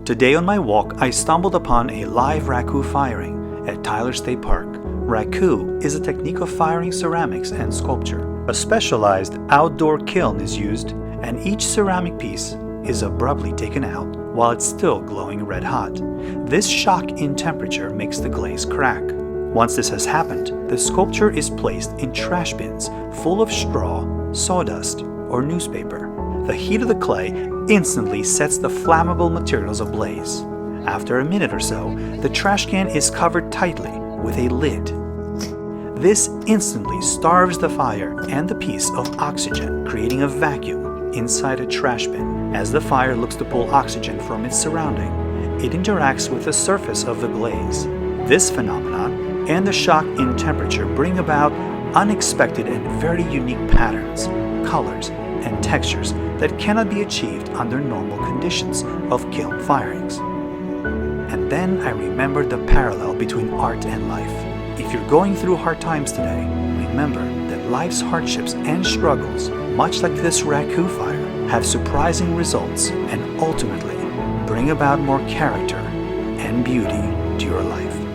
Today on my walk, I stumbled upon a live raku firing at Tyler State Park. Raku is a technique of firing ceramics and sculpture. A specialized outdoor kiln is used, and each ceramic piece is abruptly taken out while it's still glowing red hot. This shock in temperature makes the glaze crack. Once this has happened, the sculpture is placed in trash bins full of straw, sawdust, or newspaper. The heat of the clay instantly sets the flammable materials ablaze. After a minute or so, the trash can is covered tightly with a lid. This instantly starves the fire and the piece of oxygen, creating a vacuum inside a trash bin. As the fire looks to pull oxygen from its surrounding, it interacts with the surface of the glaze. This phenomenon and the shock in temperature bring about unexpected and very unique patterns, colors, and textures that cannot be achieved under normal conditions of kiln firings. And then I remembered the parallel between art and life. If you're going through hard times today, remember that life's hardships and struggles, much like this Raku fire, have surprising results and ultimately bring about more character and beauty to your life.